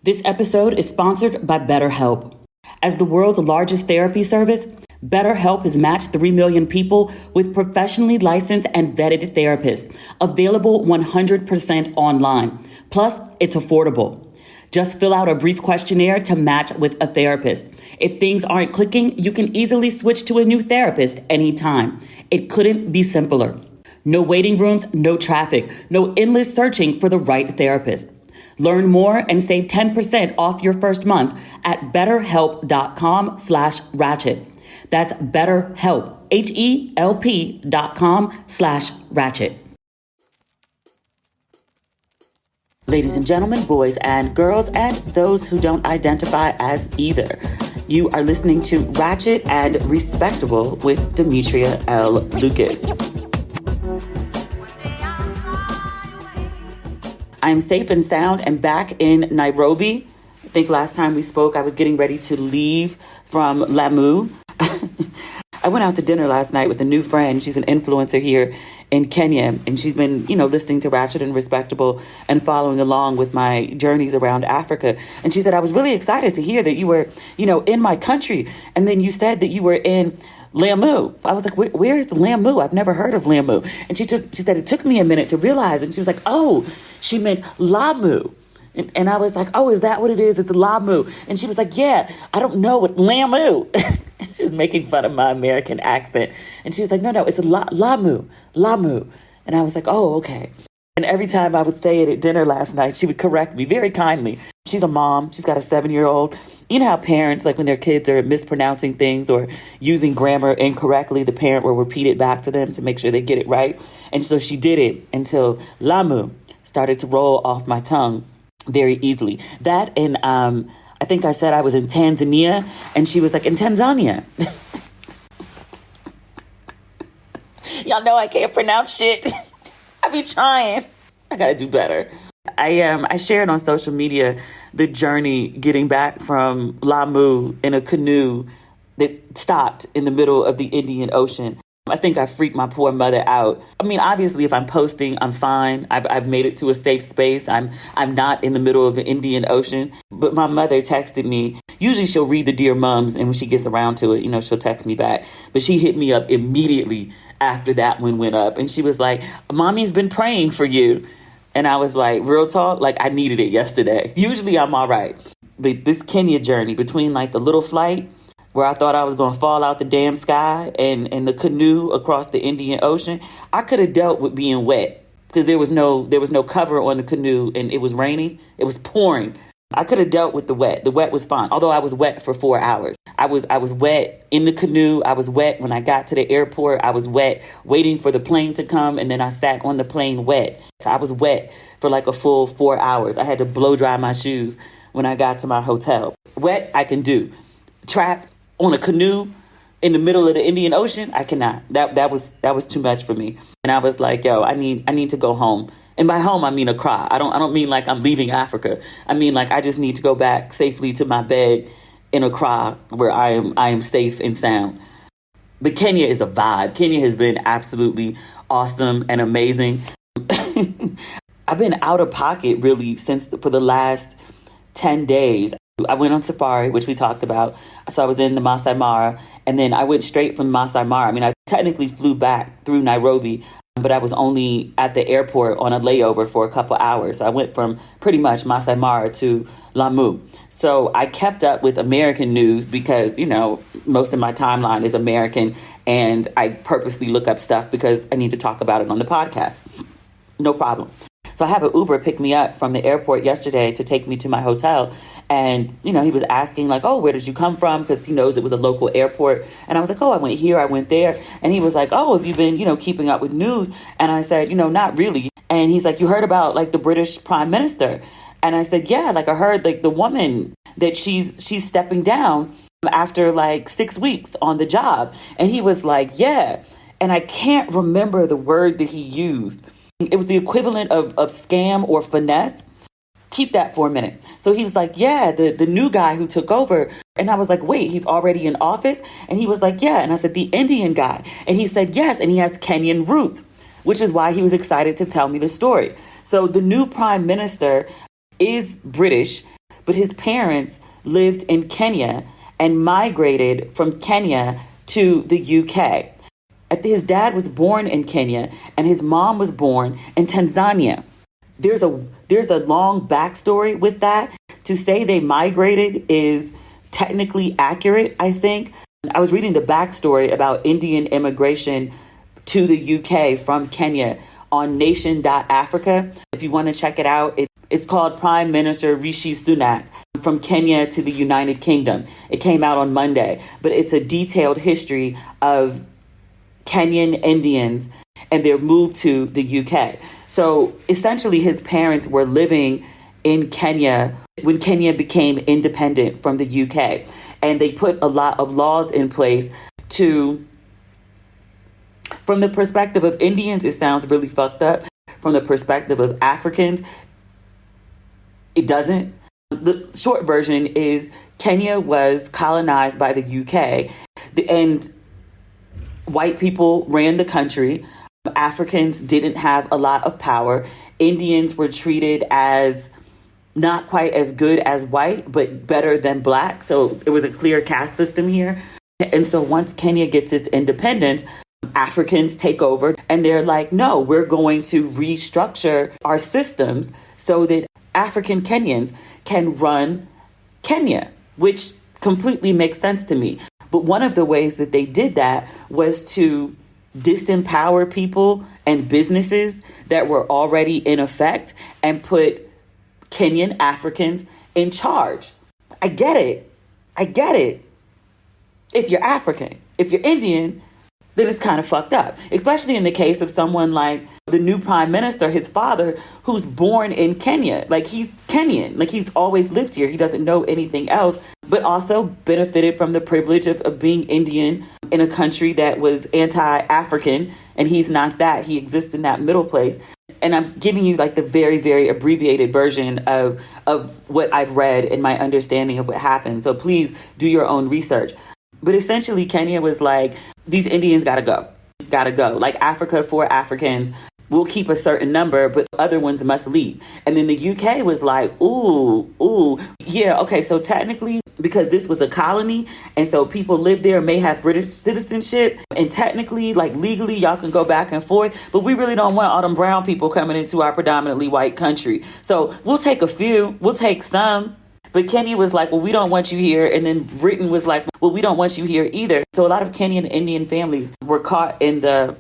This episode is sponsored by BetterHelp. As the world's largest therapy service, BetterHelp has matched 3 million people with professionally licensed and vetted therapists, available 100% online. Plus, it's affordable. Just fill out a brief questionnaire to match with a therapist. If things aren't clicking, you can easily switch to a new therapist anytime. It couldn't be simpler. No waiting rooms, no traffic, no endless searching for the right therapist. Learn more and save 10% off your first month at betterhelp.com/ratchet. That's BetterHelp, HELP.com/ratchet. Ladies and gentlemen, boys and girls, and those who don't identify as either, you are listening to Ratchet and Respectable with Demetria L. Lucas. I'm safe and sound and back in Nairobi. I think last time we spoke, I was getting ready to leave from Lamu. I went out to dinner last night with a new friend. She's an influencer here in Kenya, and she's been, listening to Ratchet and Respectable and following along with my journeys around Africa. And she said, I was really excited to hear that you were, in my country. And then you said that you were in Lamu. I was like, where is Lamu? I've never heard of Lamu. And she said, it took me a minute to realize. And she was like, oh, she meant Lamu. And I was like, oh, is that what it is? It's Lamu. And she was like, yeah, I don't know what Lamu. She was making fun of my American accent. And she was like, no, it's Lamu. And I was like, oh, okay. And every time I would say it at dinner last night, she would correct me very kindly. She's a mom. She's got a 7-year-old. You know how parents, like when their kids are mispronouncing things or using grammar incorrectly, the parent will repeat it back to them to make sure they get it right. And so she did it until Lamu started to roll off my tongue very easily. That and I think I said I was in Tanzania, and she was like, in Tanzania. Y'all know I can't pronounce shit. I be trying. I gotta do better. I shared on social media the journey getting back from Lamu in a canoe that stopped in the middle of the Indian Ocean. I think I freaked my poor mother out. I mean, obviously, if I'm posting, I'm fine. I've made it to a safe space. I'm not in the middle of the Indian Ocean. But my mother texted me. Usually she'll read the Dear Mums, and when she gets around to it, she'll text me back. But she hit me up immediately after that one went up. And she was like, Mommy's been praying for you. And I was like, real talk? Like, I needed it yesterday. Usually I'm all right. But this Kenya journey between like the little flight where I thought I was going to fall out the damn sky and the canoe across the Indian Ocean, I could have dealt with being wet because there was no cover on the canoe and it was raining. It was pouring. I could have dealt with the wet. The wet was fine. Although I was wet for 4 hours. I was wet in the canoe. I was wet when I got to the airport. I was wet waiting for the plane to come. And then I sat on the plane wet. So I was wet for like a full 4 hours. I had to blow dry my shoes when I got to my hotel. Wet, I can do. Trapped on a canoe in the middle of the Indian Ocean, I cannot. That was too much for me. And I was like, yo, I need to go home. And by home, I mean Accra. I don't mean like I'm leaving Africa. I mean like I just need to go back safely to my bed in Accra where I am safe and sound. But Kenya is a vibe. Kenya has been absolutely awesome and amazing. I've been out of pocket really for the last 10 days. I went on safari, which we talked about. So I was in the Masai Mara, and then I went straight from Masai Mara. I mean, I technically flew back through Nairobi, but I was only at the airport on a layover for a couple hours. So I went from pretty much Masai Mara to Lamu. So I kept up with American news because, most of my timeline is American, and I purposely look up stuff because I need to talk about it on the podcast. No problem. So I have an Uber pick me up from the airport yesterday to take me to my hotel. And, he was asking like, oh, where did you come from? Because he knows it was a local airport. And I was like, oh, I went here, I went there. And he was like, oh, have you been, keeping up with news? And I said, not really. And he's like, you heard about like the British Prime Minister? And I said, yeah, like I heard like the woman that she's stepping down after like 6 weeks on the job. And he was like, yeah. And I can't remember the word that he used. It was the equivalent of scam or finesse. Keep that for a minute. So he was like, yeah, the new guy who took over. And I was like, wait, he's already in office? And he was like, yeah. And I said, the Indian guy. And he said, yes. And he has Kenyan roots, which is why he was excited to tell me the story. So the new prime minister is British, but his parents lived in Kenya and migrated from Kenya to the UK. His dad was born in Kenya and his mom was born in Tanzania. There's a long backstory with that. To say they migrated is technically accurate, I think. I was reading the backstory about Indian immigration to the UK from Kenya on nation.africa. If you want to check it out, it's called Prime Minister Rishi Sunak from Kenya to the United Kingdom. It came out on Monday, but it's a detailed history of Kenyan Indians and their move to the UK. So essentially his parents were living in Kenya when Kenya became independent from the UK. And they put a lot of laws in place to, from the perspective of Indians, it sounds really fucked up. From the perspective of Africans, it doesn't. The short version is Kenya was colonized by the UK and white people ran the country. Africans didn't have a lot of power. Indians were treated as not quite as good as white, but better than black. So it was a clear caste system here. And so once Kenya gets its independence, Africans take over and they're like, no, we're going to restructure our systems so that African Kenyans can run Kenya, which completely makes sense to me. But one of the ways that they did that was to disempower people and businesses that were already in effect and put Kenyan Africans in charge. I get it. If you're African, if you're Indian, then it's kind of fucked up, especially in the case of someone like the new prime minister, his father, who's born in Kenya. Like, he's Kenyan, like he's always lived here. He doesn't know anything else, but also benefited from the privilege of being Indian in a country that was anti-African. And he's not that. He exists in that middle place. And I'm giving you like the very, very abbreviated version of what I've read and my understanding of what happened. So please do your own research. But essentially, Kenya was like, these Indians gotta go. Like Africa for Africans, we'll keep a certain number, but other ones must leave. And then the UK was like, yeah, okay, so technically, because this was a colony, and so people live there, may have British citizenship, and technically, like legally, y'all can go back and forth, but we really don't want all them brown people coming into our predominantly white country. So we'll take a few, we'll take some. But Kenya was like, well, we don't want you here. And then Britain was like, well, we don't want you here either. So a lot of Kenyan Indian families were caught in the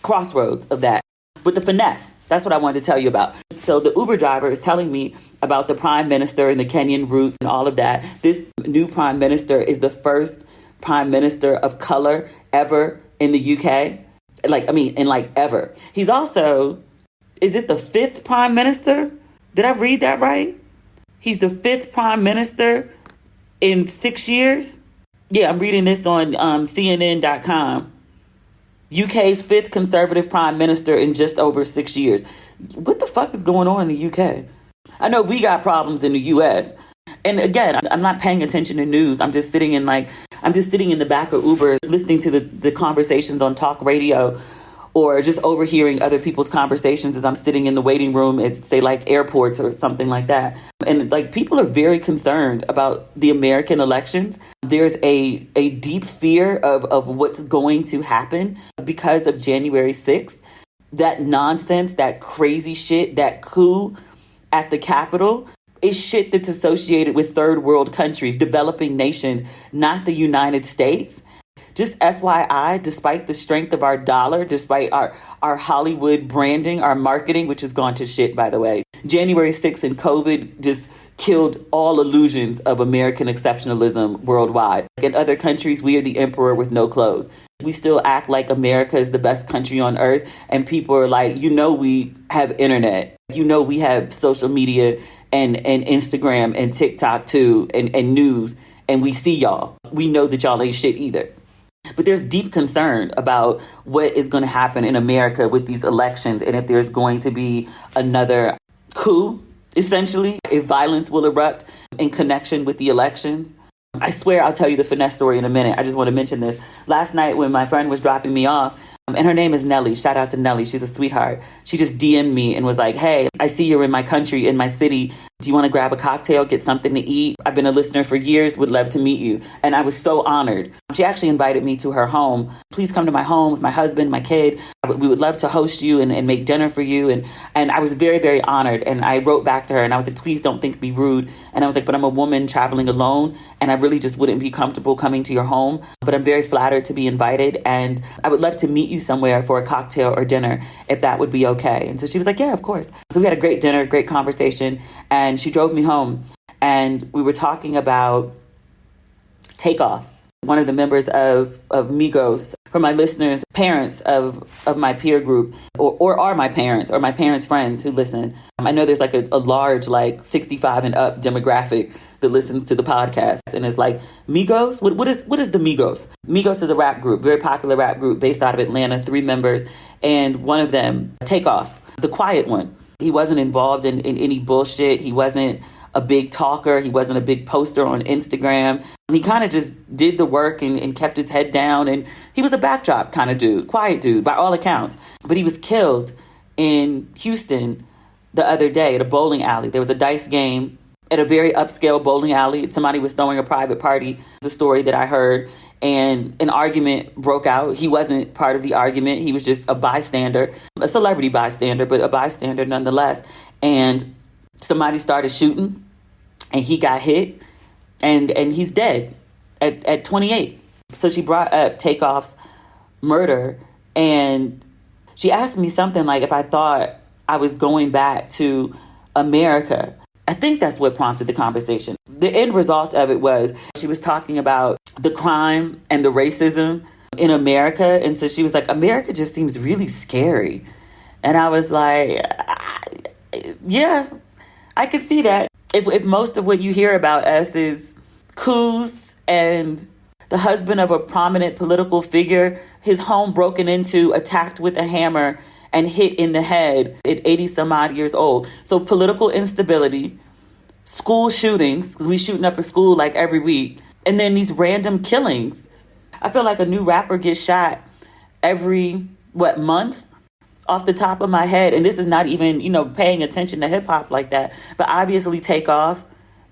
crossroads of that. With the finesse, that's what I wanted to tell you about. So the Uber driver is telling me about the prime minister and the Kenyan roots and all of that. This new prime minister is the first prime minister of color ever in the UK. Ever. He's also, is it the fifth prime minister? Did I read that right? He's the fifth prime minister in 6 years. Yeah, I'm reading this on CNN.com. UK's fifth conservative prime minister in just over 6 years. What the fuck is going on in the UK? I know we got problems in the US. And again, I'm not paying attention to news. I'm just sitting in the back of Uber, listening to the conversations on talk radio, or just overhearing other people's conversations as I'm sitting in the waiting room at, say, like airports or something like that. And like, people are very concerned about the American elections. There's a deep fear of what's going to happen because of January 6th. That nonsense, that crazy shit, that coup at the Capitol is shit that's associated with third world countries, developing nations, not the United States. Just FYI, despite the strength of our dollar, despite our Hollywood branding, our marketing, which has gone to shit, by the way, January 6th and COVID just killed all illusions of American exceptionalism worldwide. In other countries, we are the emperor with no clothes. We still act like America is the best country on earth. And people are like, we have internet. We have social media and Instagram and TikTok too, and news. And we see y'all. We know that y'all ain't shit either. But there's deep concern about what is going to happen in America with these elections, and if there's going to be another coup, essentially, if violence will erupt in connection with the elections. I swear I'll tell you the finesse story in a minute. I just want to mention this. Last night when my friend was dropping me off, and her name is Nellie. Shout out to Nellie. She's a sweetheart. She just DM'd me and was like, hey, I see you're in my country, in my city. Do you want to grab a cocktail, get something to eat? I've been a listener for years, would love to meet you. And I was so honored. She actually invited me to her home. Please come to my home with my husband, my kid. We would love to host you and make dinner for you. And I was very, very honored. And I wrote back to her and I was like, please don't think me rude. And I was like, but I'm a woman traveling alone and I really just wouldn't be comfortable coming to your home. But I'm very flattered to be invited. And I would love to meet you somewhere for a cocktail or dinner if that would be okay. And so she was like, yeah, of course. So we had a great dinner, great conversation. And she drove me home and we were talking about TakeOff, one of the members of Migos. For my listeners, parents of my peer group or are my parents or my parents' friends who listen. I know there's like a large, like 65 and up demographic that listens to the podcast. And it's like, Migos? What is the Migos? Migos is a rap group, very popular rap group based out of Atlanta, 3 members. And one of them, TakeOff, the quiet one. He wasn't involved in any bullshit. He wasn't a big talker. He wasn't a big poster on Instagram. He kind of just did the work and kept his head down. And he was a backdrop kind of dude, quiet dude by all accounts. But he was killed in Houston the other day at a bowling alley. There was a dice game at a very upscale bowling alley. Somebody was throwing a private party. The story that I heard. And an argument broke out. He wasn't part of the argument. He was just a bystander, a celebrity bystander, but a bystander nonetheless. And somebody started shooting and he got hit and he's dead at 28. So she brought up TakeOff's murder and she asked me something like if I thought I was going back to America. I think that's what prompted the conversation. The end result of it was she was talking about the crime and the racism in America. And so she was like, America just seems really scary. And I was like, yeah, I could see that. If most of what you hear about us is coups and the husband of a prominent political figure, his home broken into, attacked with a hammer and hit in the head at 80 some odd years old. So political instability, school shootings, because we shooting up a school like every week, and then these random killings. I feel like a new rapper gets shot every, month? Off the top of my head. And this is not even, paying attention to hip hop like that. But obviously TakeOff,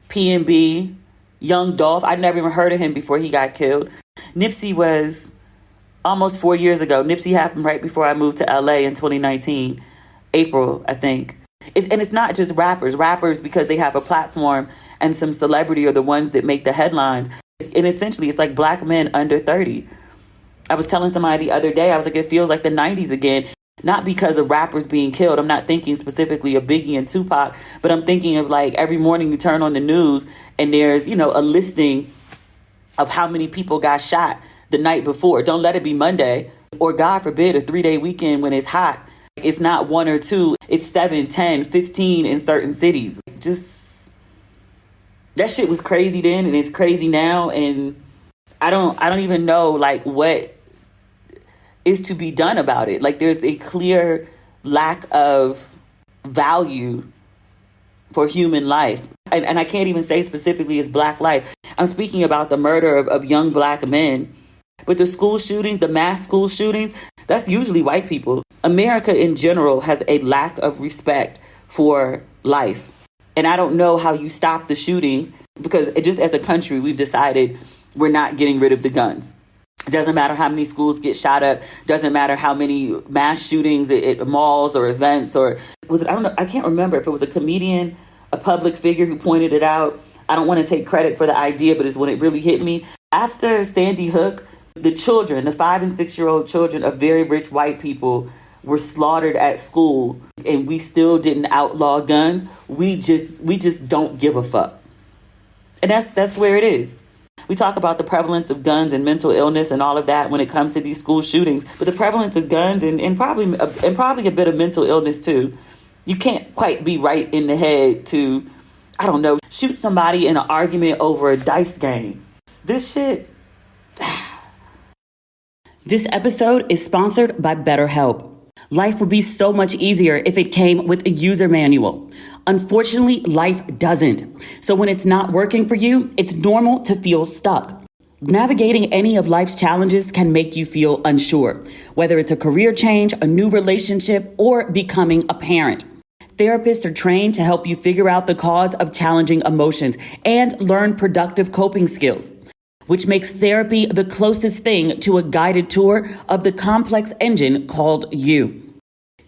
P&B, Young Dolph. I'd never even heard of him before he got killed. Nipsey was almost 4 years ago. Nipsey happened right before I moved to LA in 2019, April, I think. It's not just rappers. Rappers, because they have a platform and some celebrity, are the ones that make the headlines. And essentially, it's like black men under 30. I was telling somebody the other day, I was like, it feels like the 90s again. Not because of rappers being killed. I'm not thinking specifically of Biggie and Tupac, but I'm thinking of like every morning you turn on the news and there's, a listing of how many people got shot the night before. Don't let it be Monday or, God forbid, a 3-day weekend when it's hot. It's not 1 or 2. It's 7, 10, 15 in certain cities. Just that shit was crazy then and it's crazy now. And I don't even know like what is to be done about it. Like there's a clear lack of value for human life. And I can't even say specifically it's black life. I'm speaking about the murder of young black men. But the school shootings, the mass school shootings, that's usually white people. America in general has a lack of respect for life. And I don't know how you stop the shootings because just as a country, we've decided we're not getting rid of the guns. It doesn't matter how many schools get shot up. Doesn't matter how many mass shootings at malls or events or was it? I don't know. I can't remember if it was a comedian, a public figure who pointed it out. I don't want to take credit for the idea, but it's when it really hit me. After Sandy Hook, the children, the 5 and 6-year-old children of very rich white people were slaughtered at school and we still didn't outlaw guns. We just don't give a fuck. And that's where it is. We talk about the prevalence of guns and mental illness and all of that when it comes to these school shootings. But the prevalence of guns and probably a bit of mental illness, too. You can't quite be right in the head to, I don't know, shoot somebody in an argument over a dice game. This shit. This episode is sponsored by BetterHelp. Life would be so much easier if it came with a user manual. Unfortunately, life doesn't. So when it's not working for you, it's normal to feel stuck. Navigating any of life's challenges can make you feel unsure, whether it's a career change, a new relationship, or becoming a parent. Therapists are trained to help you figure out the cause of challenging emotions and learn productive coping skills, which makes therapy the closest thing to a guided tour of the complex engine called you.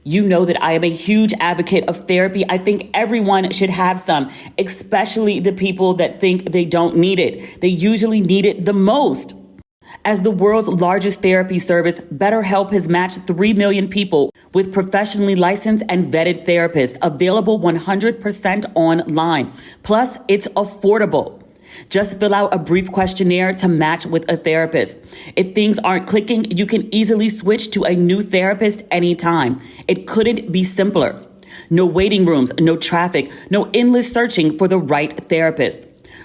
You know that I am a huge advocate of therapy. I think everyone should have some, especially the people that think they don't need it. They usually need it the most. As the world's largest therapy service, BetterHelp has matched 3 million people with professionally licensed and vetted therapists, available 100% online. Plus, it's affordable. Just fill out a brief questionnaire to match with a therapist. If things aren't clicking, you can easily switch to a new therapist anytime. It couldn't be simpler. No waiting rooms, no traffic, no endless searching for the right therapist.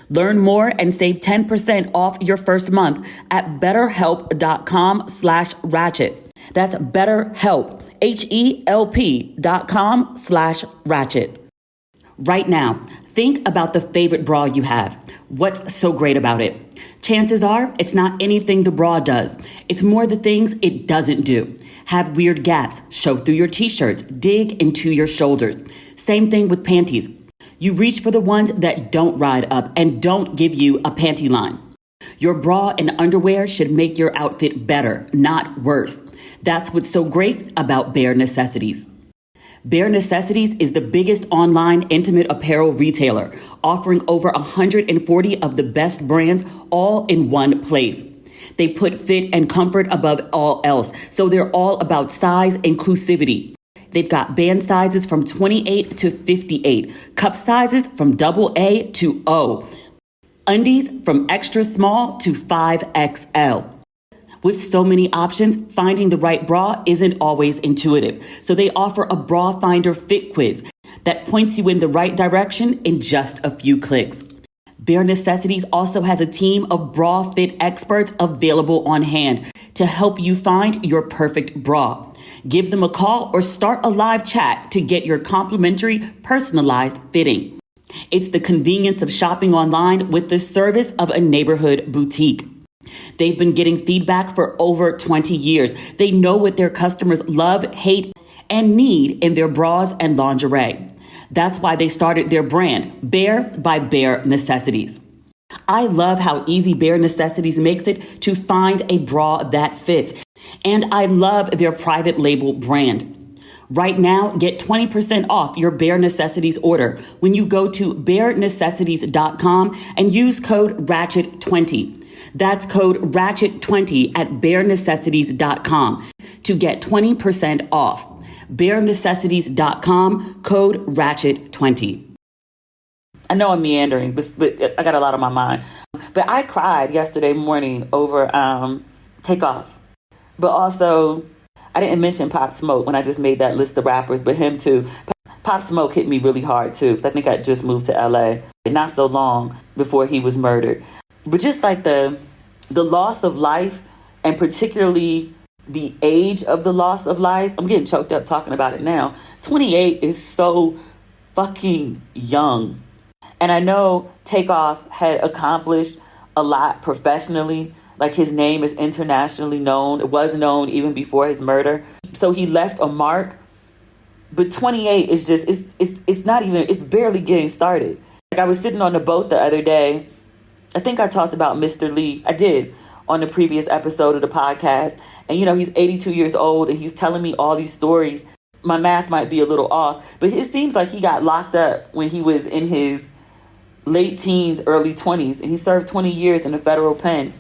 Learn more and save 10% off your first month at betterhelp.com/ratchet. That's BetterHelp, HELP.com/ratchet. Right now, think about the favorite bra you have. What's so great about it? Chances are it's not anything the bra does. It's more the things it doesn't do. Have weird gaps, show through your t-shirts, dig into your shoulders. Same thing with panties. You reach for the ones that don't ride up and don't give you a panty line. Your bra and underwear should make your outfit better, not worse. That's what's so great about Bare Necessities. Bare Necessities is the biggest online intimate apparel retailer, offering over 140 of the best brands all in one place. They put fit and comfort above all else, so they're all about size inclusivity. They've got band sizes from 28 to 58, cup sizes from AA to O, undies from extra small to 5XL. With so many options, finding the right bra isn't always intuitive. So they offer a bra finder fit quiz that points you in the right direction in just a few clicks. Bare Necessities also has a team of bra fit experts available on hand to help you find your perfect bra. Give them a call or start a live chat to get your complimentary personalized fitting. It's the convenience of shopping online with the service of a neighborhood boutique. They've been getting feedback for over 20 years. They know what their customers love, hate, and need in their bras and lingerie. That's why they started their brand, Bare by Bare Necessities. I love how easy Bare Necessities makes it to find a bra that fits. And I love their private label brand. Right now, get 20% off your Bare Necessities order when you go to barenecessities.com and use code RATCHET20. That's code RATCHET20 at barenecessities.com to get 20% off. barenecessities.com, code RATCHET20. I know I'm meandering, but I got a lot on my mind. But I cried yesterday morning over TakeOff. But also, I didn't mention Pop Smoke when I just made that list of rappers, but him too. Pop Smoke hit me really hard too, because I think I just moved to LA not so long before he was murdered. But just like the loss of life, and particularly the age of the loss of life, I'm getting choked up talking about it now. 28 is so fucking young. And I know TakeOff had accomplished a lot professionally. Like, his name is internationally known. It was known even before his murder. So he left a mark. But 28 is just, it's not even, it's barely getting started. Like, I was sitting on the boat the other day. I think I talked about Mr. Lee. I did on the previous episode of the podcast. And, you know, he's 82 years old and he's telling me all these stories. My math might be a little off, but it seems like he got locked up when he was in his late teens, early 20s. And he served 20 years in a federal pen.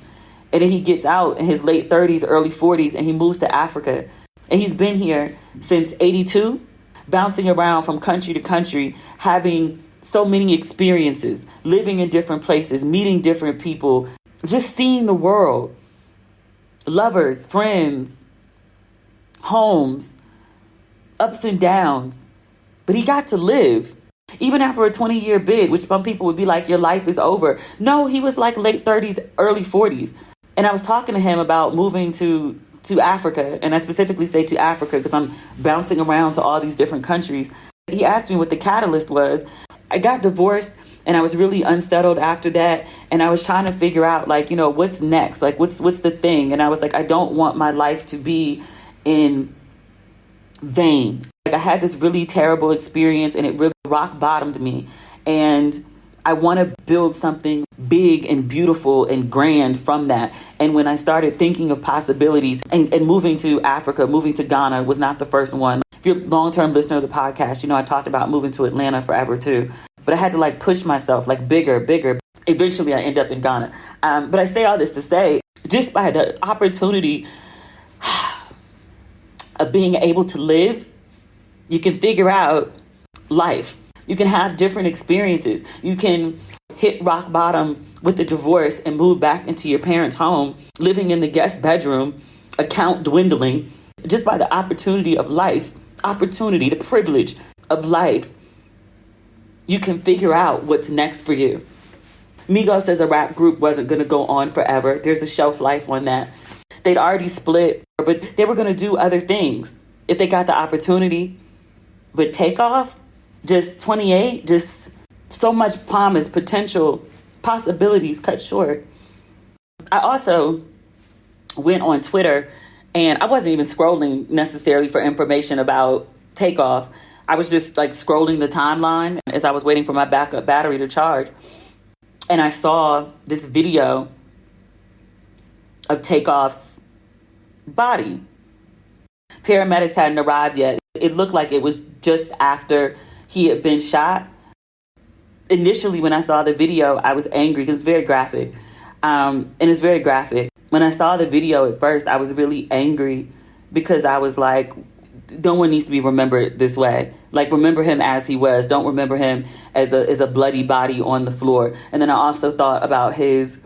And then he gets out in his late 30s, early 40s, and he moves to Africa. And he's been here since 82, bouncing around from country to country, having so many experiences, living in different places, meeting different people, just seeing the world, lovers, friends, homes, ups and downs. But he got to live. Even after a 20-year bid, which some people would be like, your life is over. No, he was like late 30s, early 40s. And I was talking to him about moving to Africa. And I specifically say to Africa because I'm bouncing around to all these different countries. He asked me what the catalyst was. I got divorced and I was really unsettled after that. And I was trying to figure out, like, you know, what's next? Like, what's the thing? And I was like, I don't want my life to be in vain. Like, I had this really terrible experience and it really rock bottomed me. And I want to build something big and beautiful and grand from that. And when I started thinking of possibilities and moving to Africa, moving to Ghana was not the first one. If you're a long-term listener of the podcast, you know I talked about moving to Atlanta forever too. But I had to like push myself like bigger. Eventually I end up in Ghana. But I say all this to say, just by the opportunity of being able to live, you can figure out life. You can have different experiences. You can hit rock bottom with a divorce and move back into your parents' home, living in the guest bedroom, account dwindling, just by the opportunity of life, the privilege of life. You can figure out what's next for you. Migos as a rap group wasn't going to go on forever. There's a shelf life on that. They'd already split, but they were going to do other things if they got the opportunity. But TakeOff, just 28, just so much promise, potential, possibilities cut short. I also went on Twitter and I wasn't even scrolling necessarily for information about TakeOff. I was just like scrolling the timeline as I was waiting for my backup battery to charge. And I saw this video of TakeOff's body. Paramedics hadn't arrived yet. It looked like it was just after he had been shot. Initially, when I saw the video, I was angry because it's very graphic. And it's very graphic. When I saw the video at first, I was really angry because I was like, no one needs to be remembered this way. Like, remember him as he was. Don't remember him as a bloody body on the floor. And then I also thought about his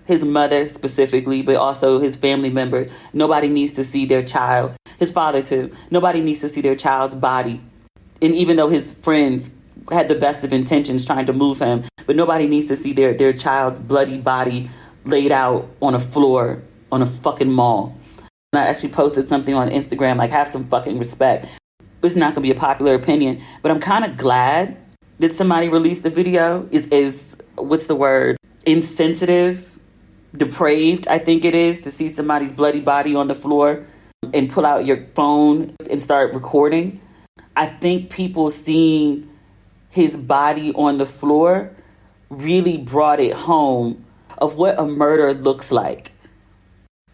mother specifically, but also his family members. Nobody needs to see their child. His father, too. Nobody needs to see their child's body. And even though his friends had the best of intentions trying to move him, but nobody needs to see their child's bloody body laid out on a floor on a fucking mall. And I actually posted something on Instagram, like, have some fucking respect. It's not going to be a popular opinion, but I'm kind of glad that somebody released the video. Is what's the word? Insensitive, depraved, I think it is, to see somebody's bloody body on the floor and pull out your phone and start recording. I think people seeing his body on the floor really brought it home of what a murder looks like.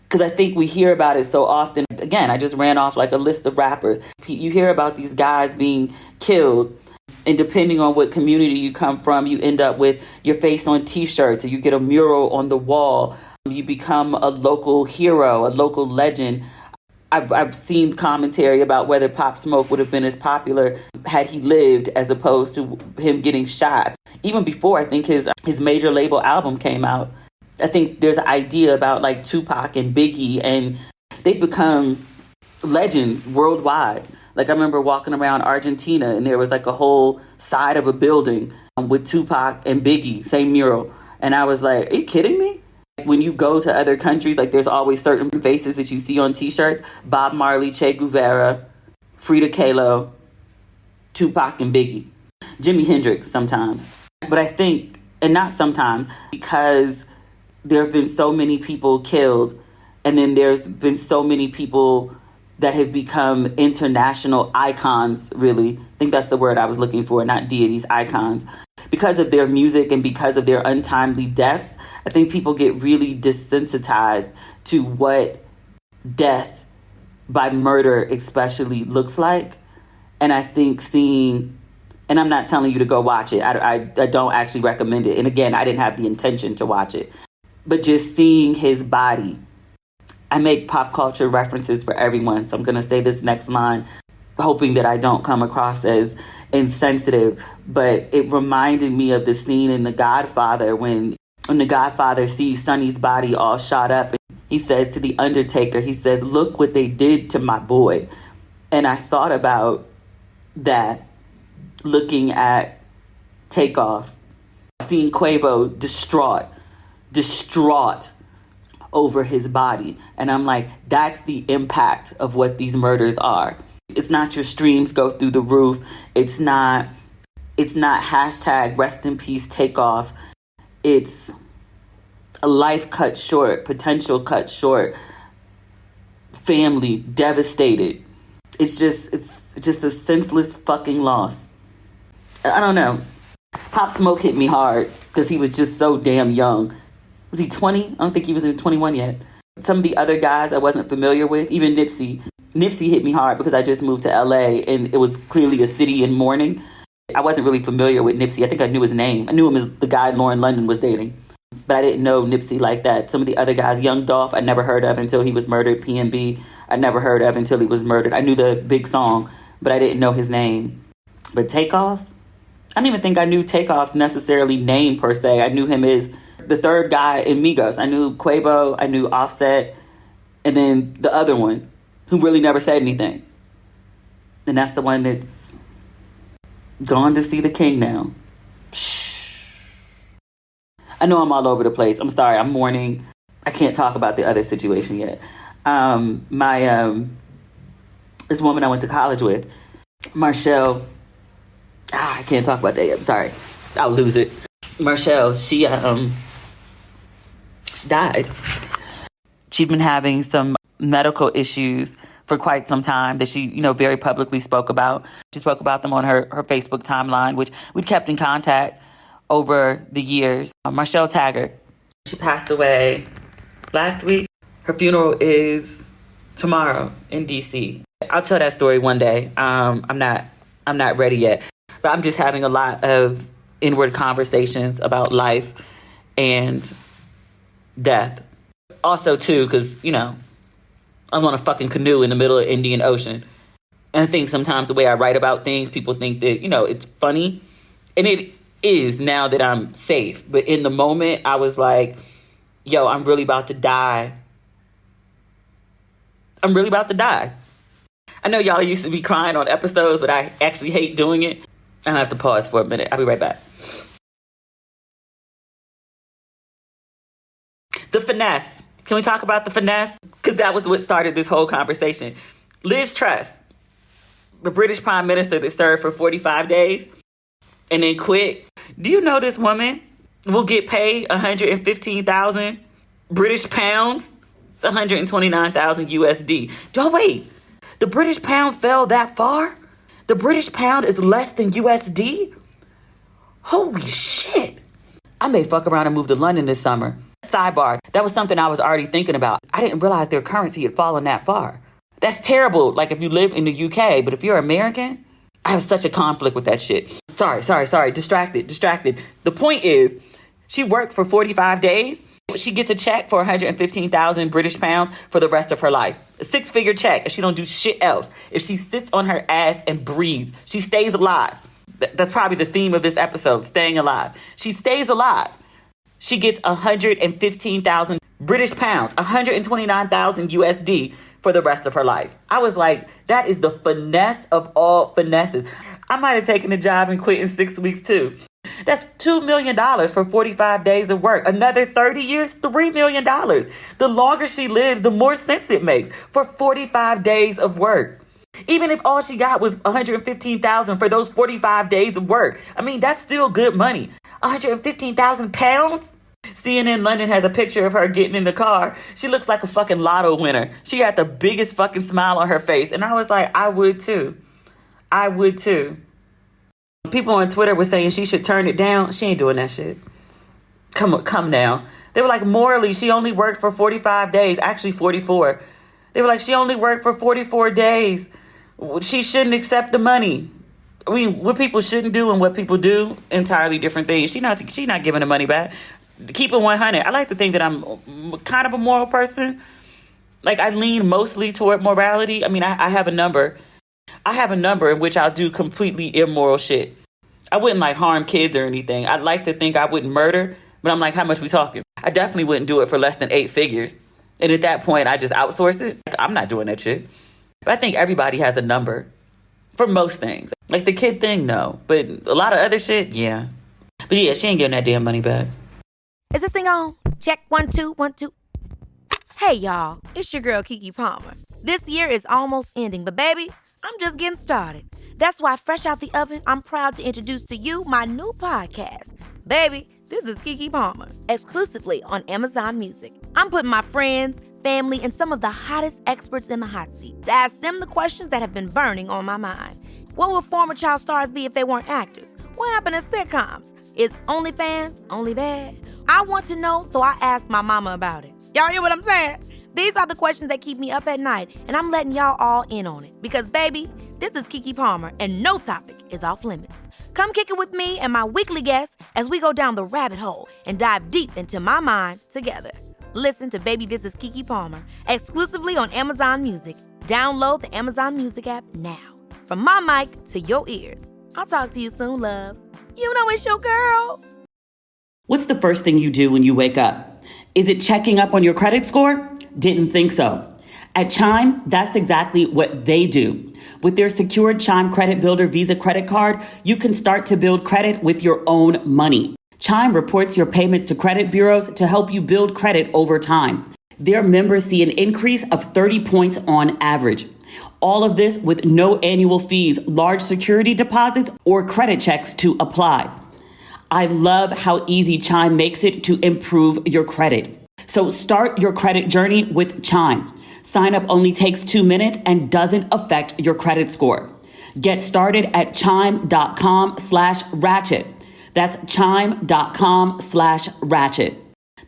Because I think we hear about it so often. Again, I just ran off like a list of rappers. You hear about these guys being killed. And depending on what community you come from, you end up with your face on T-shirts or you get a mural on the wall. You become a local hero, a local legend. I've seen commentary about whether Pop Smoke would have been as popular had he lived as opposed to him getting shot. Even before, I think his major label album came out. I think there's an idea about like Tupac and Biggie, and they become legends worldwide. Like, I remember walking around Argentina and there was like a whole side of a building with Tupac and Biggie, same mural. And I was like, are you kidding me? When you go to other countries, like, there's always certain faces that you see on T-shirts. Bob Marley, Che Guevara, Frida Kahlo, Tupac and Biggie. Jimi Hendrix sometimes. But I think, and not sometimes, because there have been so many people killed, and then there's been so many people that have become international icons, really. I think that's the word I was looking for, not deities, icons. Because of their music and because of their untimely deaths, I think people get really desensitized to what death by murder especially looks like. And I think seeing, and I'm not telling you to go watch it. I don't actually recommend it. And again, I didn't have the intention to watch it. But just seeing his body, I make pop culture references for everyone. So I'm going to say this next line, hoping that I don't come across as insensitive. But it reminded me of the scene in The Godfather when the Godfather sees Sonny's body all shot up. And he says to the Undertaker, he says, look what they did to my boy. And I thought about that looking at TakeOff, seeing Quavo distraught over his body. And I'm like, that's the impact of what these murders are. It's not your streams go through the roof. It's not hashtag rest in peace TakeOff. It's a life cut short, potential cut short, family devastated, It's just a senseless fucking loss. I don't know. Pop Smoke hit me hard because he was just so damn young. Was he 20? I don't think he was in 21 yet. Some of the other guys I wasn't familiar with, even Nipsey. Nipsey hit me hard because I just moved to LA and it was clearly a city in mourning. I wasn't really familiar with Nipsey. I think I knew his name. I knew him as the guy Lauren London was dating. But I didn't know Nipsey like that. Some of the other guys, Young Dolph, I never heard of until he was murdered. PNB, I never heard of until he was murdered. I knew the big song, but I didn't know his name. But TakeOff? I don't even think I knew TakeOff's necessarily name per se. I knew him as the third guy in Migos. I knew Quavo, I knew Offset, and then the other one who really never said anything. And that's the one that's gone to see the king now. I know I'm all over the place. I'm sorry. I'm mourning. I can't talk about the other situation yet. This woman I went to college with, Marshall. I can't talk about that yet. I'm sorry. I'll lose it. Marshall, she died. She'd been having some medical issues for quite some time that she, very publicly spoke about. She spoke about them on her Facebook timeline, which we'd kept in contact over the years. Marshall Taggart, she passed away last week. Her funeral is tomorrow in DC. I'll tell that story one day. I'm not ready yet, but I'm just having a lot of inward conversations about life and death. Also, too, because, I'm on a fucking canoe in the middle of the Indian Ocean. And I think sometimes the way I write about things, people think that, it's funny. And it is now that I'm safe. But in the moment, I was like, yo, I'm really about to die. I'm really about to die. I know y'all used to be crying on episodes, but I actually hate doing it. I have to pause for a minute. I'll be right back. The finesse. Can we talk about the finesse? Because that was what started this whole conversation. Liz Truss, the British Prime Minister that served for 45 days and then quit. Do you know this woman will get paid 115,000 British pounds? It's 129,000 USD. Oh, wait. The British pound fell that far? The British pound is less than USD? Holy shit. I may fuck around and move to London this summer. Sidebar, that was something I was already thinking about. I didn't realize their currency had fallen that far. That's terrible, like if you live in the UK, but if you're American, I have such a conflict with that shit. Sorry. Distracted. The point is, she worked for 45 days. She gets a check for 115,000 British pounds for the rest of her life. A 6-figure check if she don't do shit else. If she sits on her ass and breathes, she stays alive. That's probably the theme of this episode, staying alive. She stays alive. She gets 115,000 British pounds, 129,000 USD for the rest of her life. I was like, that is the finesse of all finesses. I might have taken the job and quit in 6 weeks too. That's $2 million for 45 days of work. Another 30 years, $3 million. The longer she lives, the more sense it makes for 45 days of work. Even if all she got was 115,000 for those 45 days of work. I mean, that's still good money. 115,000 pounds? CNN London has a picture of her getting in the car. She looks like a fucking lotto winner. She got the biggest fucking smile on her face. And I was like, I would too. People on Twitter were saying she should turn it down. She ain't doing that shit. Come now. They were like, morally, she only worked for 45 days. Actually, 44. They were like, she only worked for 44 days. She shouldn't accept the money. I mean, what people shouldn't do and what people do, entirely different things. She's not giving the money back. Keep it 100. I like to think that I'm kind of a moral person. Like, I lean mostly toward morality. I mean, I have a number. I have a number in which I'll do completely immoral shit. I wouldn't like harm kids or anything. I'd like to think I wouldn't murder, but I'm like, how much we talking? I definitely wouldn't do it for less than 8 figures. And at that point, I just outsource it. I'm not doing that shit. But I think everybody has a number for most things. Like the kid thing, no. But a lot of other shit, yeah. But yeah, she ain't getting that damn money back. Is this thing on? Check 1 2 1 2. Hey y'all, it's your girl Keke Palmer. This year is almost ending, but baby, I'm just getting started. That's why fresh out the oven, I'm proud to introduce to you my new podcast. Baby, this is Keke Palmer, exclusively on Amazon Music. I'm putting my friends, family, and some of the hottest experts in the hot seat to ask them the questions that have been burning on my mind. What would former child stars be if they weren't actors? What happened to sitcoms? Is OnlyFans only bad? I want to know, so I asked my mama about it. Y'all hear what I'm saying? These are the questions that keep me up at night, and I'm letting y'all all in on it. Because, baby, this is Keke Palmer, and no topic is off limits. Come kick it with me and my weekly guests as we go down the rabbit hole and dive deep into my mind together. Listen to Baby This is Keke Palmer exclusively on Amazon Music. Download the Amazon Music app now. From my mic to your ears. I'll talk to you soon, loves. You know it's your girl. What's the first thing you do when you wake up? Is it checking up on your credit score? Didn't think so. At Chime, that's exactly what they do. With their secured Chime Credit Builder Visa credit card, you can start to build credit with your own money. Chime reports your payments to credit bureaus to help you build credit over time. Their members see an increase of 30 points on average. All of this with no annual fees, large security deposits, or credit checks to apply. I love how easy Chime makes it to improve your credit. So start your credit journey with Chime. Sign up only takes 2 minutes and doesn't affect your credit score. Get started at chime.com/ratchet. That's chime.com/ratchet.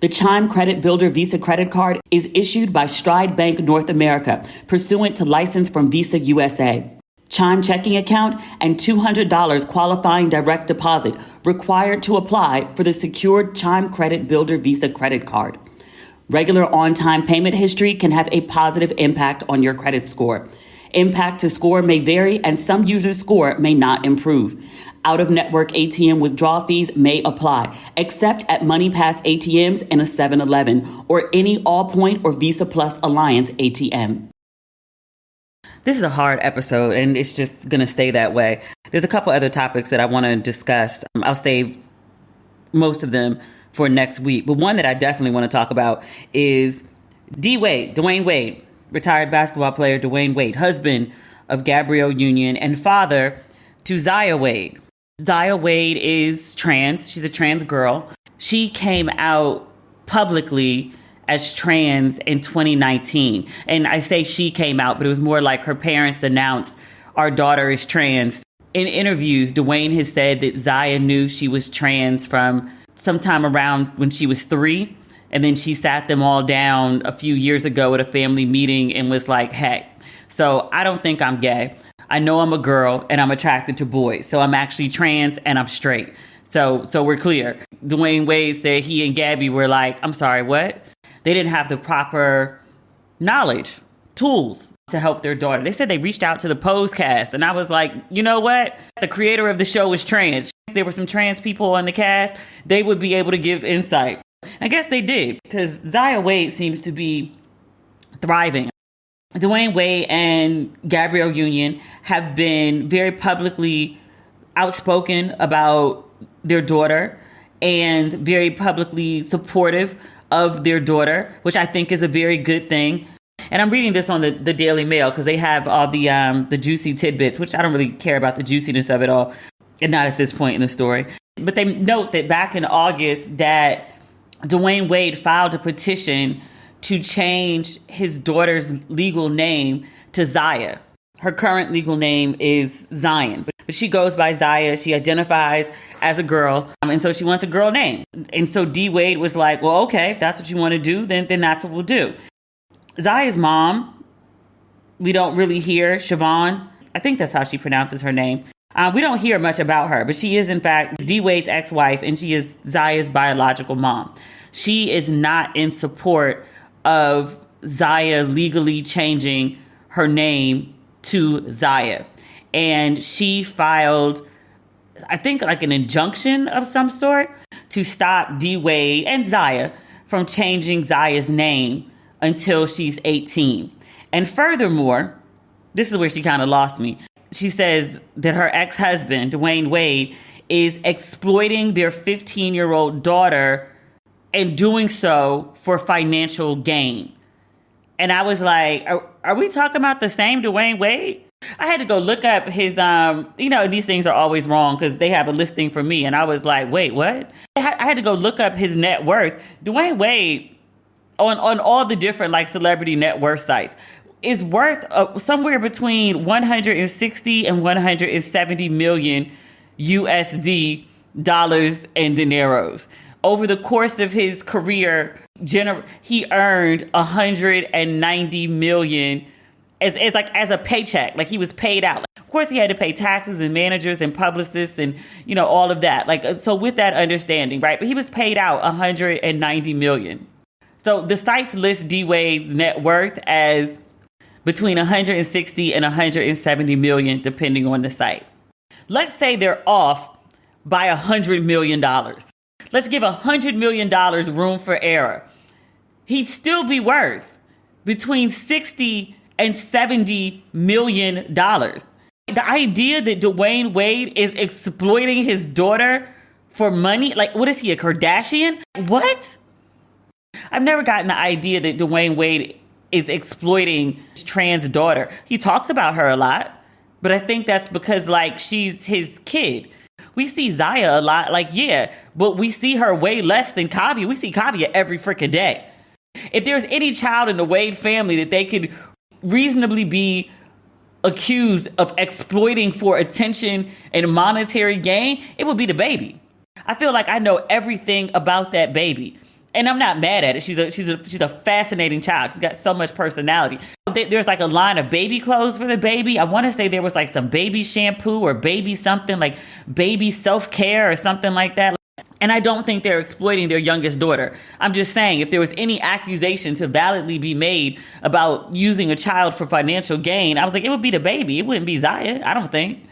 The Chime Credit Builder Visa credit card is issued by Stride Bank North America, pursuant to license from Visa USA. Chime checking account and $200 qualifying direct deposit required to apply for the secured Chime Credit Builder Visa credit card. Regular on-time payment history can have a positive impact on your credit score. Impact to score may vary, and some users' score may not improve. Out-of-network ATM withdrawal fees may apply, except at MoneyPass ATMs and a 7-Eleven or any Allpoint or Visa Plus Alliance ATM. This is a hard episode, and it's just going to stay that way. There's a couple other topics that I want to discuss. I'll save most of them for next week. But one that I definitely want to talk about is Dwyane Wade, retired basketball player Dwyane Wade, husband of Gabrielle Union and father to Zaya Wade. Zaya Wade is trans. She's a trans girl. She came out publicly as trans in 2019. And I say she came out, but it was more like her parents announced, our daughter is trans. In interviews, Dwyane has said that Zaya knew she was trans from sometime around when she was 3. And then she sat them all down a few years ago at a family meeting and was like, hey, so I don't think I'm gay. I know I'm a girl and I'm attracted to boys. So I'm actually trans and I'm straight. So we're clear. Dwyane Wade said he and Gabby were like, I'm sorry, what? They didn't have the proper knowledge, tools to help their daughter. They said they reached out to the Pose cast. And I was like, you know what? The creator of the show is trans. If there were some trans people on the cast, they would be able to give insight. I guess they did, because Zaya Wade seems to be thriving. Dwyane Wade and Gabrielle Union have been very publicly outspoken about their daughter and very publicly supportive of their daughter, which I think is a very good thing. And I'm reading this on the Daily Mail because they have all the juicy tidbits, which I don't really care about the juiciness of it all, and not at this point in the story. But they note that back in August that Dwyane Wade filed a petition to change his daughter's legal name to Zaya. Her current legal name is Zion, but she goes by Zaya. She identifies as a girl, and so she wants a girl name. And so D. Wade was like, well, okay, if that's what you want to do, then that's what we'll do. Zaya's mom, we don't really hear, Siobhan, I think that's how she pronounces her name. We don't hear much about her, but she is, in fact, D. Wade's ex-wife, and she is Zaya's biological mom. She is not in support of Zaya legally changing her name to Zaya. And she filed, I think, like an injunction of some sort to stop D. Wade and Zaya from changing Zaya's name until she's 18. And furthermore, this is where she kind of lost me. She says that her ex-husband, Dwyane Wade, is exploiting their 15-year-old daughter and doing so for financial gain. And I was like, are we talking about the same Dwyane Wade? I had to go look up his, these things are always wrong because they have a listing for me. And I was like, wait, what? I had to go look up his net worth. Dwyane Wade on all the different like celebrity net worth sites is worth somewhere between 160 and 170 million USD dollars and dineros. Over the course of his career, he earned 190 million as a paycheck. Like he was paid out. Of course, he had to pay taxes and managers and publicists and, you know, all of that. Like, so with that understanding, right? But he was paid out 190 million. So the sites list D-Wade's net worth as between 160 and 170 million, depending on the site. Let's say they're off by $100 million. Let's give $100 million room for error. He'd still be worth between 60 and 70 million dollars. The idea that Dwyane Wade is exploiting his daughter for money, like, what is he, a Kardashian? What? I've never gotten the idea that Dwyane Wade is exploiting his trans daughter. He talks about her a lot, but I think that's because, like, she's his kid. We see Zaya a lot, like, yeah, but we see her way less than Kavya. We see Kavya every freaking day. If there's any child in the Wade family that they could reasonably be accused of exploiting for attention and monetary gain, it would be the baby. I feel like I know everything about that baby. And I'm not mad at it. She's a fascinating child. She's got so much personality. There's like a line of baby clothes for the baby. I want to say there was like some baby shampoo or baby something, like baby self-care or something like that. And I don't think they're exploiting their youngest daughter. I'm just saying, if there was any accusation to validly be made about using a child for financial gain, I was like, it would be the baby. It wouldn't be Zaya, I don't think.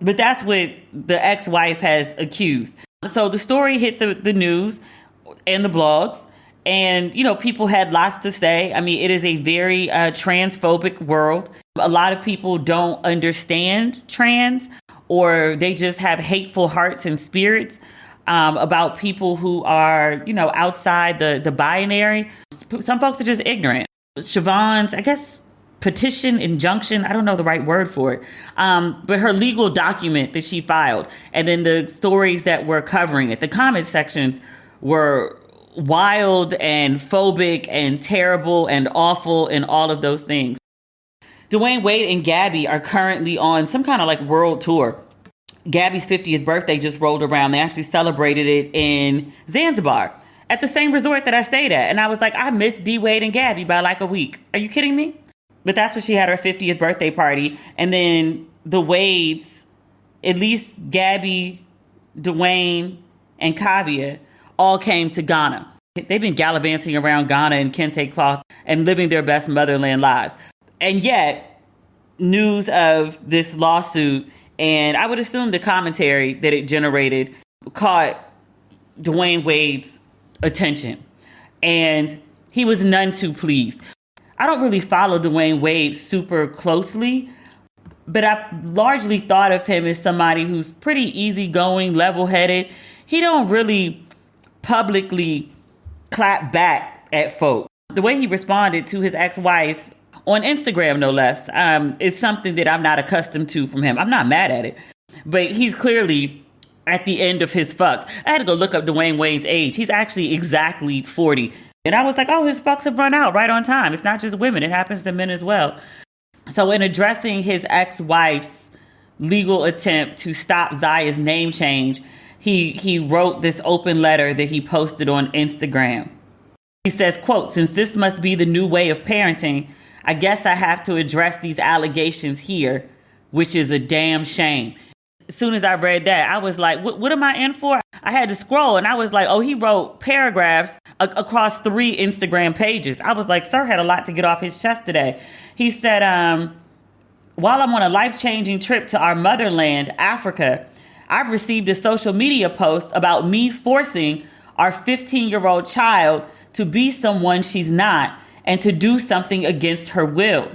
But that's what the ex-wife has accused. So the story hit the news and the blogs, and, you know, people had lots to say. I mean, it is a very transphobic world. A lot of people don't understand trans, or they just have hateful hearts and spirits about people who are, you know, outside the binary. Some folks are just ignorant. Siobhan's, I guess, petition, injunction, I don't know the right word for it, but her legal document that she filed, and then the stories that were covering it, the comment sections were wild and phobic and terrible and awful and all of those things. Dwyane Wade and Gabby are currently on some kind of like world tour. Gabby's 50th birthday just rolled around. They actually celebrated it in Zanzibar at the same resort that I stayed at. And I was like, I missed D Wade and Gabby by like a week. Are you kidding me? But that's when she had her 50th birthday party. And then the Wades, at least Gabby, Dwyane, and Kavya, all came to Ghana. They've been gallivanting around Ghana in kente cloth and living their best motherland lives. And yet, news of this lawsuit, and I would assume the commentary that it generated, caught Dwyane Wade's attention. And he was none too pleased. I don't really follow Dwyane Wade super closely, but I've largely thought of him as somebody who's pretty easygoing, level-headed. He don't really publicly clap back at folks. The way he responded to his ex-wife on Instagram, no less, is something that I'm not accustomed to from him. I'm not mad at it, but he's clearly at the end of his fucks. I had to go look up Dwyane Wade's age. He's actually exactly 40. And I was like, oh, his fucks have run out right on time. It's not just women. It happens to men as well. So in addressing his ex-wife's legal attempt to stop Zaya's name change, he wrote this open letter that he posted on Instagram. He says, quote, "Since this must be the new way of parenting, I guess I have to address these allegations here, which is a damn shame." As soon as I read that, I was like, what am I in for? I had to scroll, and I was like, oh, he wrote paragraphs across 3 Instagram pages. I was like, sir had a lot to get off his chest today. He said, while I'm on a life-changing trip to our motherland, Africa, I've received a social media post about me forcing our 15-year-old child to be someone she's not and to do something against her will.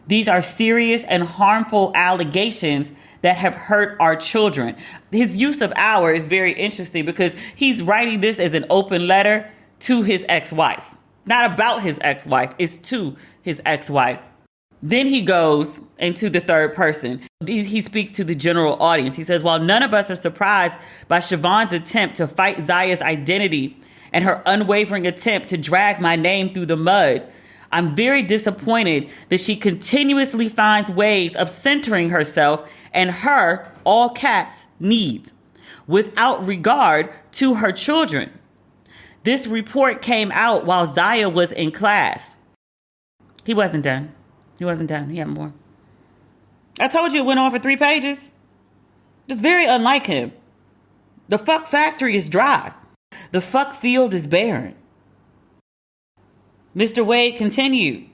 These are serious and harmful allegations that have hurt our children. His use of "our" is very interesting because he's writing this as an open letter to his ex-wife. Not about his ex-wife, it's to his ex-wife. Then he goes into the third person. He speaks to the general audience. He says, while none of us are surprised by Siobhan's attempt to fight Zaya's identity and her unwavering attempt to drag my name through the mud. I'm very disappointed that she continuously finds ways of centering herself and her, all caps, needs, without regard to her children. This report came out while Zaya was in class. He wasn't done. He had more. I told you it went on for 3 pages. It's very unlike him. The fuck factory is dry. The fuck field is barren. Mr. Wade continued.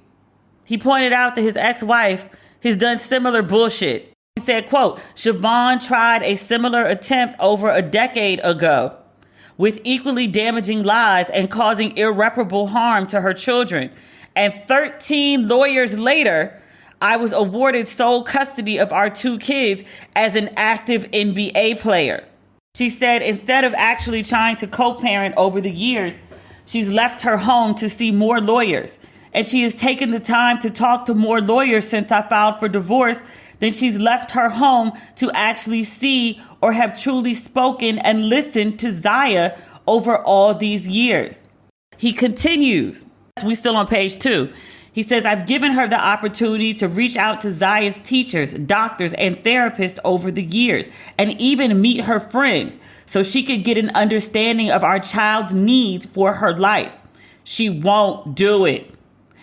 He pointed out that his ex-wife has done similar bullshit. He said, quote, Siobhan tried a similar attempt over a decade ago with equally damaging lies and causing irreparable harm to her children. And 13 lawyers later, I was awarded sole custody of our 2 kids as an active NBA player. She said instead of actually trying to co-parent over the years, she's left her home to see more lawyers. And she has taken the time to talk to more lawyers since I filed for divorce than she's left her home to actually see or have truly spoken and listened to Zaya over all these years. He continues. We still on page 2. He says, I've given her the opportunity to reach out to Zaya's teachers, doctors, and therapists over the years, and even meet her friends so she could get an understanding of our child's needs for her life. She won't do it.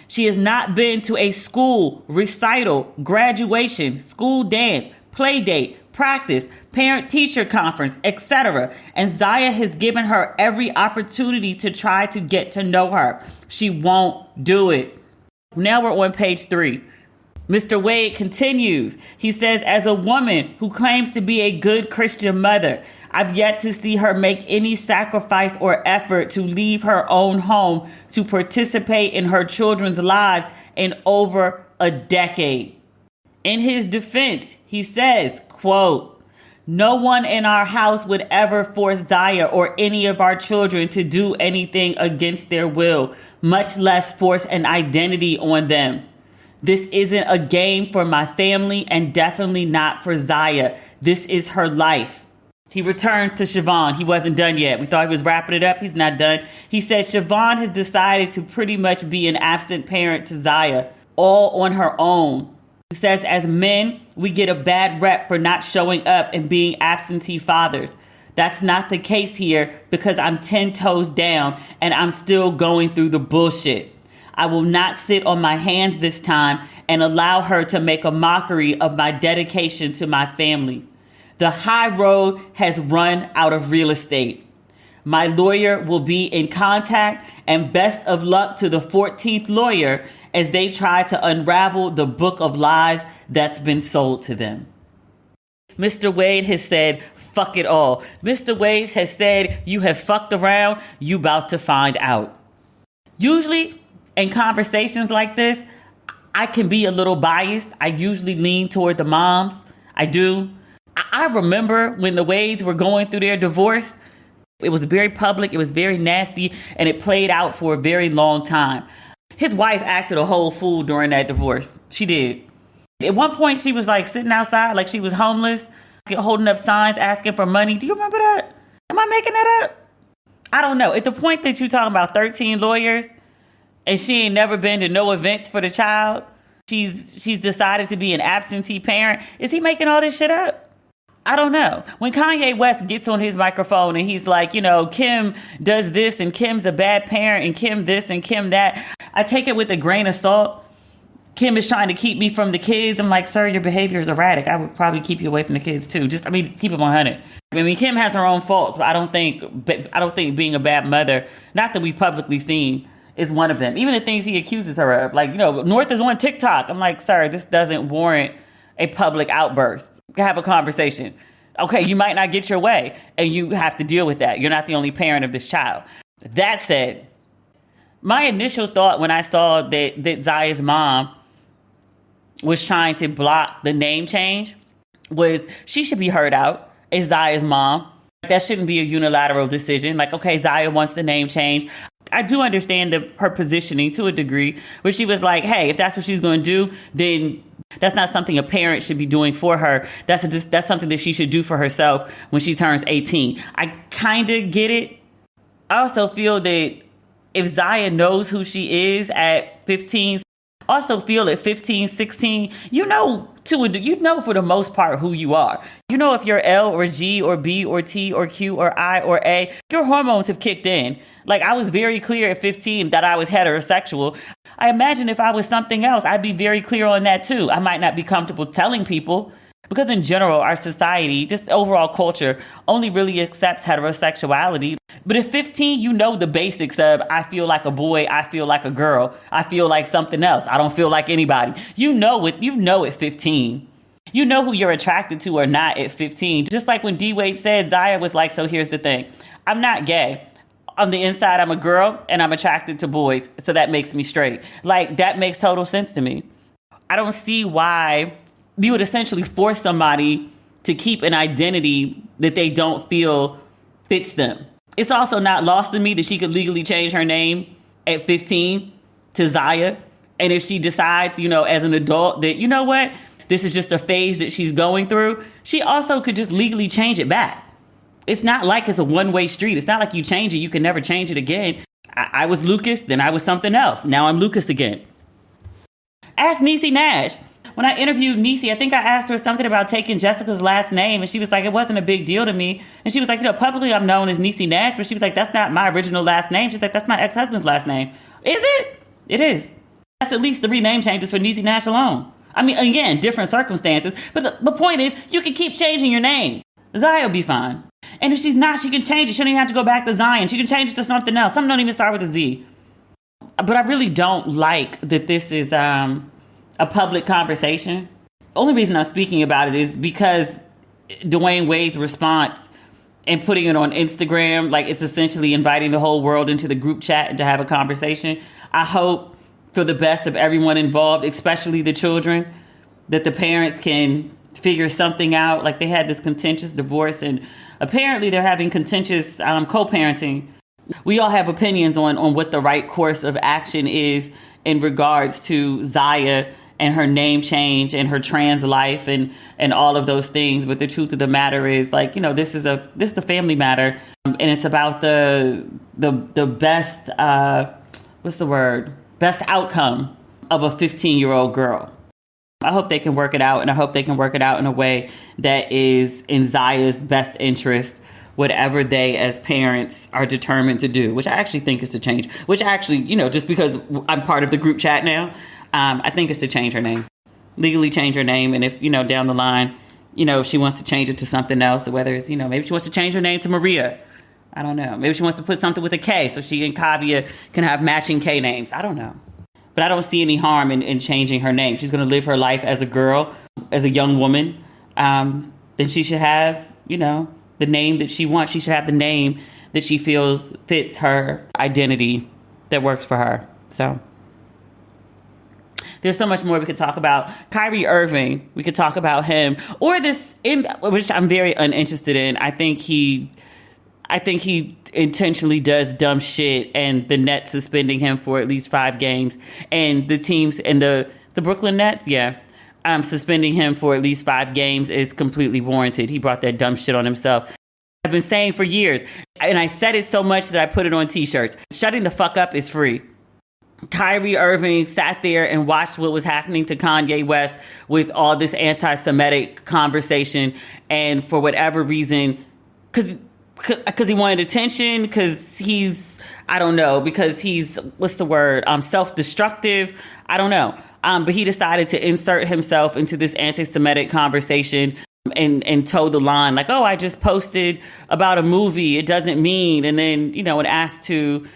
She has not been to a school, recital, graduation, school dance, play date, practice, parent-teacher conference, etc. And Zaya has given her every opportunity to try to get to know her. She won't do it. Now we're on page 3. Mr. Wade continues. He says, as a woman who claims to be a good Christian mother, I've yet to see her make any sacrifice or effort to leave her own home to participate in her children's lives in over a decade. In his defense, he says, quote, no one in our house would ever force Zaya or any of our children to do anything against their will, much less force an identity on them. This isn't a game for my family and definitely not for Zaya. This is her life. He returns to Siobhan. He wasn't done yet. We thought he was wrapping it up. He's not done. He says Siobhan has decided to pretty much be an absent parent to Zaya, all on her own. He says, as men, we get a bad rep for not showing up and being absentee fathers. That's not the case here because I'm 10 toes down and I'm still going through the bullshit. I will not sit on my hands this time and allow her to make a mockery of my dedication to my family. The high road has run out of real estate. My lawyer will be in contact, and best of luck to the 14th lawyer as they try to unravel the book of lies that's been sold to them. Mr. Wade has said, fuck it all. Mr. Wade has said, you have fucked around, you about to find out. Usually in conversations like this, I can be a little biased. I usually lean toward the moms. I do. I remember when the Wades were going through their divorce. It was very public, it was very nasty, and it played out for a very long time. His wife acted a whole fool during that divorce. She did. At one point, she was like sitting outside like she was homeless, holding up signs asking for money. Do you remember that? Am I making that up? I don't know. At the point that you're talking about 13 lawyers and she ain't never been to no events for the child, she's decided to be an absentee parent. Is he making all this shit up? I don't know. When Kanye West gets on his microphone and he's like, you know, Kim does this and Kim's a bad parent and Kim this and Kim that, I take it with a grain of salt. Kim is trying to keep me from the kids. I'm like, sir, your behavior is erratic. I would probably keep you away from the kids too. Keep it 100. I mean, Kim has her own faults, but I don't think being a bad mother, not that we've publicly seen, is one of them. Even the things he accuses her of, like, you know, North is on TikTok. I'm like, sir, this doesn't warrant a public outburst. Have a conversation. Okay, you might not get your way and you have to deal with that. You're not the only parent of this child. That said, my initial thought when I saw that Zaya's mom was trying to block the name change was she should be heard out as Zaya's mom. That shouldn't be a unilateral decision. Like, okay, Zaya wants the name change. I do understand her positioning to a degree where she was like, hey, if that's what she's going to do, then that's not something a parent should be doing for her. That's something that she should do for herself when she turns 18. I kind of get it. I also feel that if Zaya knows who she is at 15, also feel at 15, 16, you know for the most part who you are. You know if you're L or G or B or T or Q or I or A, your hormones have kicked in. Like, I was very clear at 15 that I was heterosexual. I imagine if I was something else, I'd be very clear on that too. I might not be comfortable telling people, because in general, our society, just overall culture, only really accepts heterosexuality. But at 15, you know the basics of, I feel like a boy, I feel like a girl, I feel like something else, I don't feel like anybody. You know at 15. You know who you're attracted to or not at 15. Just like when D-Wade said, Zaya was like, so here's the thing. I'm not gay. On the inside, I'm a girl and I'm attracted to boys. So that makes me straight. Like, that makes total sense to me. I don't see why you would essentially force somebody to keep an identity that they don't feel fits them. It's also not lost to me that she could legally change her name at 15 to Zaya. And if she decides, as an adult that, you know what, this is just a phase that she's going through, she also could just legally change it back. It's not like it's a one-way street. It's not like you change it, you can never change it again. I was Lucas, then I was something else. Now I'm Lucas again. Ask Niecy Nash. When I interviewed Niecy, I think I asked her something about taking Jessica's last name, and she was like, it wasn't a big deal to me. And she was like, publicly I'm known as Niecy Nash, but she was like, that's not my original last name. She's like, that's my ex-husband's last name. Is it? It is. That's at least 3 name changes for Niecy Nash alone. I mean, again, different circumstances, but the point is, you can keep changing your name. Zaya will be fine. And if she's not, she can change it. She don't even have to go back to Zion. She can change it to something else. Some don't even start with a Z. But I really don't like that this is a public conversation. Only reason I'm speaking about it is because Dwyane Wade's response and putting it on Instagram, like it's essentially inviting the whole world into the group chat and to have a conversation. I hope for the best of everyone involved, especially the children, that the parents can figure something out. Like, they had this contentious divorce and apparently they're having contentious co-parenting. We all have opinions on what the right course of action is in regards to Zaya and her name change and her trans life and all of those things. But the truth of the matter is, like, this is a family matter, and it's about the best best outcome of a 15-year-old girl. I hope they can work it out, and I hope they can work it out in a way that is in Zaya's best interest, whatever they as parents are determined to do, which I actually think is to change, which actually, just because I'm part of the group chat now, I think it's to change her name, legally change her name. And if, down the line, if she wants to change it to something else, or whether it's, maybe she wants to change her name to Maria. I don't know. Maybe she wants to put something with a K so she and Kavia can have matching K names. I don't know. But I don't see any harm in changing her name. She's going to live her life as a girl, as a young woman. Then she should have, the name that she wants. She should have the name that she feels fits her identity, that works for her. So there's so much more we could talk about. Kyrie Irving, we could talk about him, or which I'm very uninterested in. I think he intentionally does dumb shit, and the Nets suspending him for at least 5 games, and the teams and the Brooklyn Nets, suspending him for at least 5 games is completely warranted. He brought that dumb shit on himself. I've been saying for years, and I said it so much that I put it on t-shirts. Shutting the fuck up is free. Kyrie Irving sat there and watched what was happening to Kanye West with all this anti-Semitic conversation, and for whatever reason, because he wanted attention, because he's, I don't know, because he's, self-destructive, I don't know. But he decided to insert himself into this anti-Semitic conversation and toe the line, like, oh, I just posted about a movie, it doesn't mean, and then, when asked to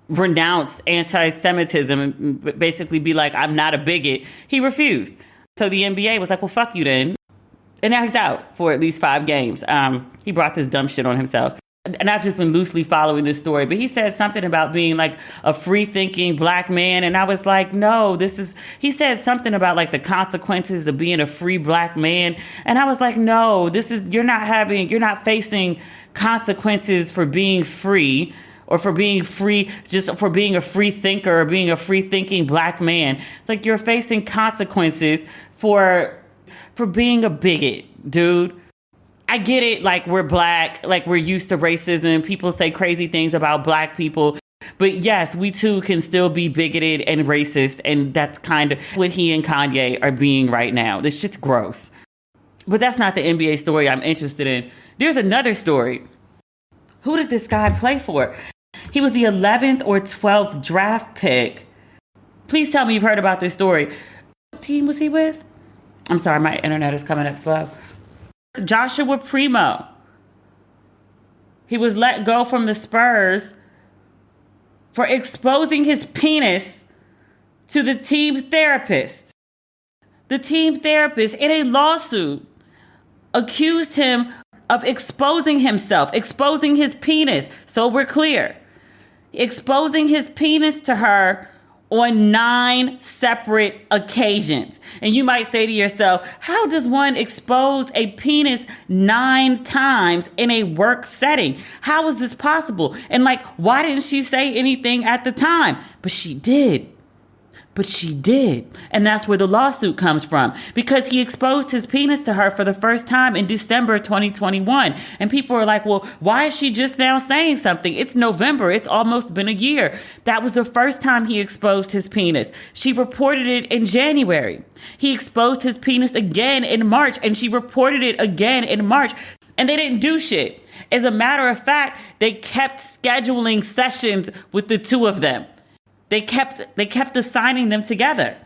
renounce anti-Semitism and basically be like, I'm not a bigot, he refused. So the NBA was like, well, fuck you then. And now he's out for at least 5 games. He brought this dumb shit on himself. And I've just been loosely following this story, but he said something about being like a free-thinking black man. And I was like, no, he said something about like the consequences of being a free black man. And I was like, no, you're not facing consequences for being free, or for being free, just for being a free thinker or being a free-thinking black man. It's like you're facing consequences for being a bigot, dude. I get it. Like, we're black, like we're used to racism. People say crazy things about black people. But yes, we too can still be bigoted and racist. And that's kind of what he and Kanye are being right now. This shit's gross. But that's not the NBA story I'm interested in. There's another story. Who did this guy play for? He was the 11th or 12th draft pick. Please tell me you've heard about this story. What team was he with? I'm sorry, my internet is coming up slow. Joshua Primo. He was let go from the Spurs for exposing his penis to the team therapist. The team therapist, in a lawsuit, accused him of exposing himself, exposing his penis. So we're clear. Exposing his penis to her on 9 separate occasions. And you might say to yourself, how does one expose a penis 9 times in a work setting? How is this possible? And like, why didn't she say anything at the time? But she did. And that's where the lawsuit comes from, because he exposed his penis to her for the first time in December 2021. And people are like, well, why is she just now saying something? It's November. It's almost been a year. That was the first time he exposed his penis. She reported it in January. He exposed his penis again in March, and she reported it again in March. And they didn't do shit. As a matter of fact, they kept scheduling sessions with the two of them. They kept assigning them together.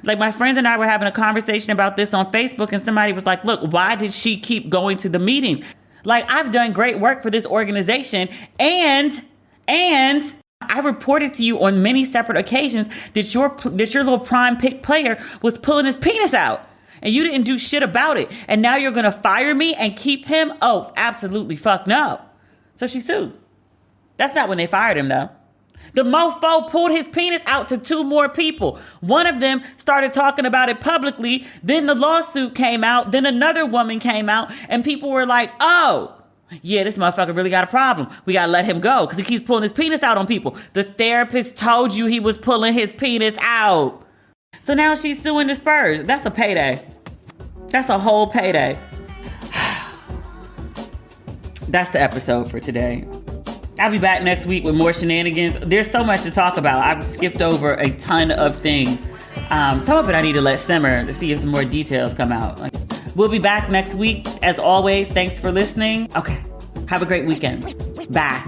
Like, my friends and I were having a conversation about this on Facebook, and somebody was like, look, why did she keep going to the meetings? Like, I've done great work for this organization, and I reported to you on many separate occasions that your little prime pick player was pulling his penis out, and you didn't do shit about it. And now you're going to fire me and keep him? Oh, absolutely fuck no. So she sued. That's not when they fired him, though. The mofo pulled his penis out to 2 more people. One of them started talking about it publicly. Then the lawsuit came out. Then another woman came out, and people were like, oh, yeah, this motherfucker really got a problem. We got to let him go because he keeps pulling his penis out on people. The therapist told you he was pulling his penis out. So now she's suing the Spurs. That's a payday. That's a whole payday. That's the episode for today. I'll be back next week with more shenanigans. There's so much to talk about. I've skipped over a ton of things. Some of it I need to let simmer to see if some more details come out. We'll be back next week. As always, thanks for listening. Okay, have a great weekend. Bye.